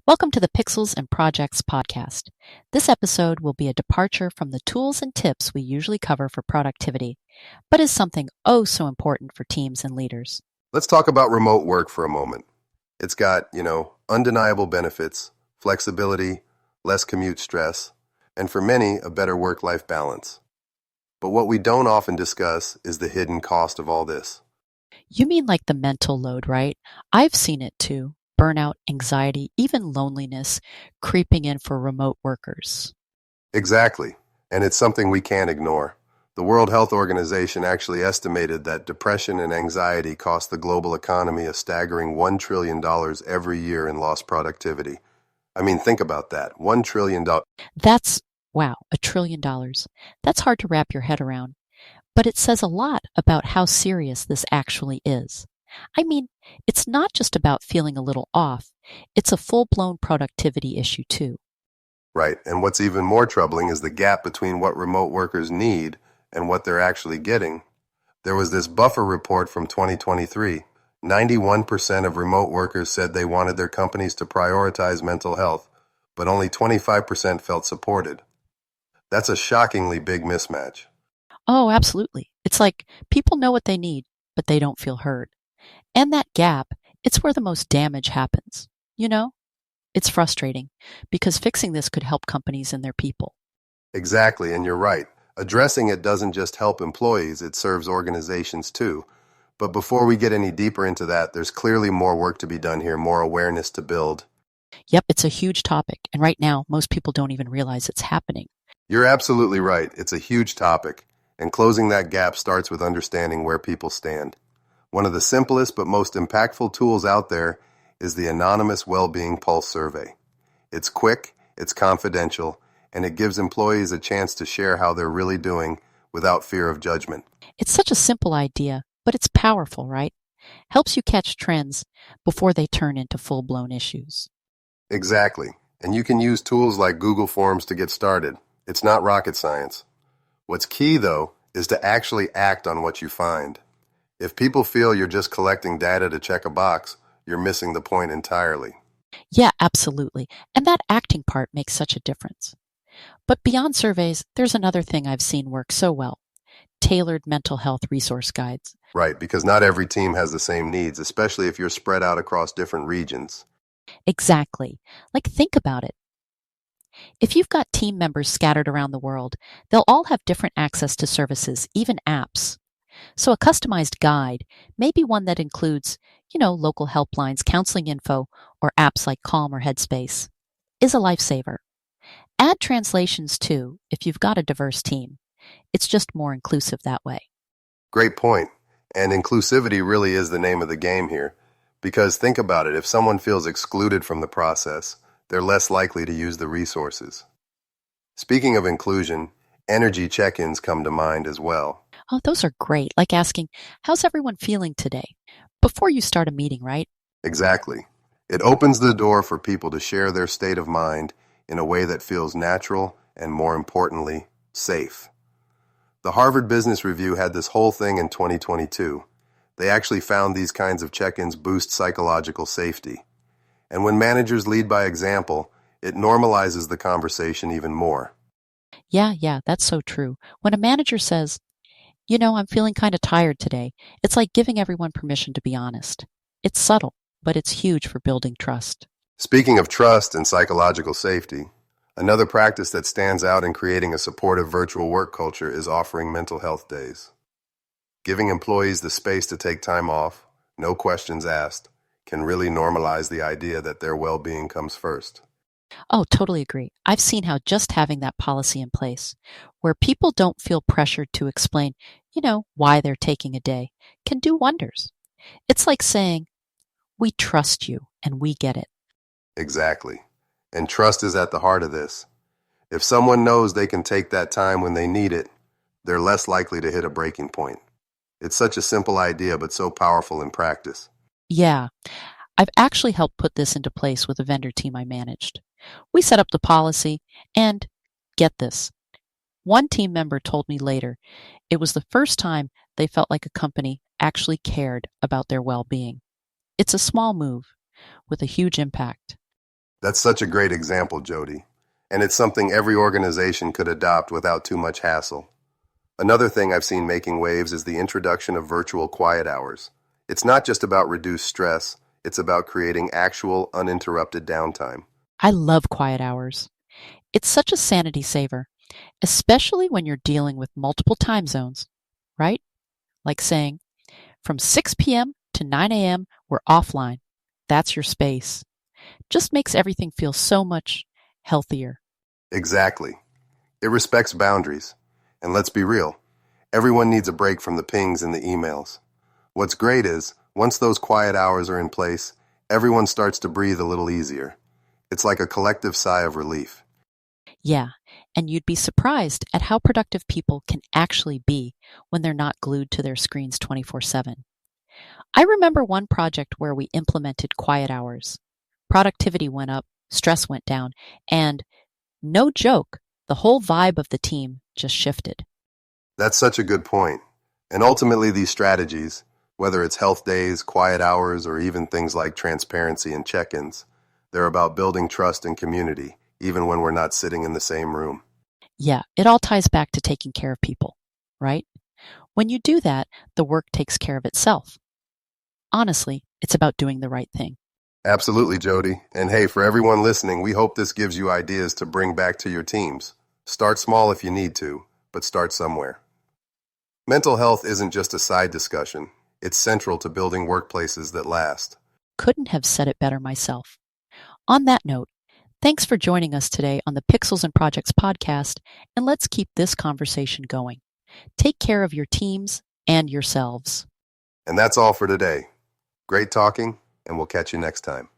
Welcome to the Pixels and Projects podcast. This episode will be a departure from the tools and tips we usually cover for productivity, but is something oh so important for teams and leaders. Let's talk about remote work for a moment. It's got, undeniable benefits, flexibility, less commute stress, and for many, a better work-life balance. But what we don't often discuss is the hidden cost of all this. You mean like the mental load, right? I've seen it too. Burnout, anxiety, even loneliness creeping in for remote workers. Exactly, and it's something we can't ignore. The World Health Organization actually estimated that depression and anxiety cost the global economy a staggering $1 trillion every year in lost productivity. I mean, think about that. $1 trillion. That's, wow, $1 trillion. That's hard to wrap your head around. But it says a lot about how serious this actually is. I mean, it's not just about feeling a little off. It's a full-blown productivity issue too. Right, and what's even more troubling is the gap between what remote workers need and what they're actually getting. There was this buffer report from 2023. 91% of remote workers said they wanted their companies to prioritize mental health, but only 25% felt supported. That's a shockingly big mismatch. Oh, absolutely. It's like people know what they need, but they don't feel heard. And that gap, it's where the most damage happens. You know? It's frustrating because fixing this could help companies and their people. Exactly, and you're right. Addressing it doesn't just help employees, it serves organizations too. But before we get any deeper into that, there's clearly more work to be done here, more awareness to build. Yep, it's a huge topic, and right now, most people don't even realize it's happening. You're absolutely right. It's a huge topic, and closing that gap starts with understanding where people stand. One of the simplest but most impactful tools out there is the Anonymous Wellbeing Pulse Survey. It's quick, it's confidential, and it gives employees a chance to share how they're really doing without fear of judgment. It's such a simple idea, but it's powerful, right? Helps you catch trends before they turn into full-blown issues. Exactly. And you can use tools like Google Forms to get started. It's not rocket science. What's key, though, is to actually act on what you find. If people feel you're just collecting data to check a box, you're missing the point entirely. Yeah, absolutely. And that acting part makes such a difference. But beyond surveys, there's another thing I've seen work so well: tailored mental health resource guides. Right, because not every team has the same needs, especially if you're spread out across different regions. Exactly. Like, think about it. If you've got team members scattered around the world, they'll all have different access to services, even apps. So a customized guide, maybe one that includes, local helplines, counseling info, or apps like Calm or Headspace, is a lifesaver. Add translations too, if you've got a diverse team. It's just more inclusive that way. Great point. And inclusivity really is the name of the game here. Because think about it, if someone feels excluded from the process, they're less likely to use the resources. Speaking of inclusion, energy check-ins come to mind as well. Oh, those are great. Like asking, how's everyone feeling today? Before you start a meeting, right? Exactly. It opens the door for people to share their state of mind in a way that feels natural and, more importantly, safe. The Harvard Business Review had this whole thing in 2022. They actually found these kinds of check-ins boost psychological safety. And when managers lead by example, it normalizes the conversation even more. Yeah, that's so true. When a manager says, I'm feeling kind of tired today, it's like giving everyone permission to be honest. It's subtle, but it's huge for building trust. Speaking of trust and psychological safety, another practice that stands out in creating a supportive virtual work culture is offering mental health days. Giving employees the space to take time off, no questions asked, can really normalize the idea that their well-being comes first. Oh, totally agree. I've seen how just having that policy in place, where people don't feel pressured to explain, why they're taking a day, can do wonders. It's like saying, we trust you and we get it. Exactly. And trust is at the heart of this. If someone knows they can take that time when they need it, they're less likely to hit a breaking point. It's such a simple idea, but so powerful in practice. Yeah, I've actually helped put this into place with a vendor team I managed. We set up the policy, and get this, one team member told me later it was the first time they felt like a company actually cared about their well-being. It's a small move with a huge impact. That's such a great example, Jody. And it's something every organization could adopt without too much hassle. Another thing I've seen making waves is the introduction of virtual quiet hours. It's not just about reduced stress, it's about creating actual, uninterrupted downtime. I love quiet hours. It's such a sanity saver, especially when you're dealing with multiple time zones, right? Like saying, from 6 p.m. to 9 a.m., we're offline. That's your space. Just makes everything feel so much healthier. Exactly. It respects boundaries. And let's be real, everyone needs a break from the pings and the emails. What's great is, once those quiet hours are in place, everyone starts to breathe a little easier. It's like a collective sigh of relief. Yeah, and you'd be surprised at how productive people can actually be when they're not glued to their screens 24/7. I remember one project where we implemented quiet hours. Productivity went up, stress went down, and no joke, the whole vibe of the team just shifted. That's such a good point. And ultimately, these strategies, whether it's health days, quiet hours, or even things like transparency and check ins, they're about building trust and community, even when we're not sitting in the same room. Yeah, it all ties back to taking care of people, right? When you do that, the work takes care of itself. Honestly, it's about doing the right thing. Absolutely, Jody. And hey, for everyone listening, we hope this gives you ideas to bring back to your teams. Start small if you need to, but start somewhere. Mental health isn't just a side discussion, it's central to building workplaces that last. Couldn't have said it better myself. On that note, thanks for joining us today on the Pixels and Projects podcast, and let's keep this conversation going. Take care of your teams and yourselves. And that's all for today. Great talking, and we'll catch you next time.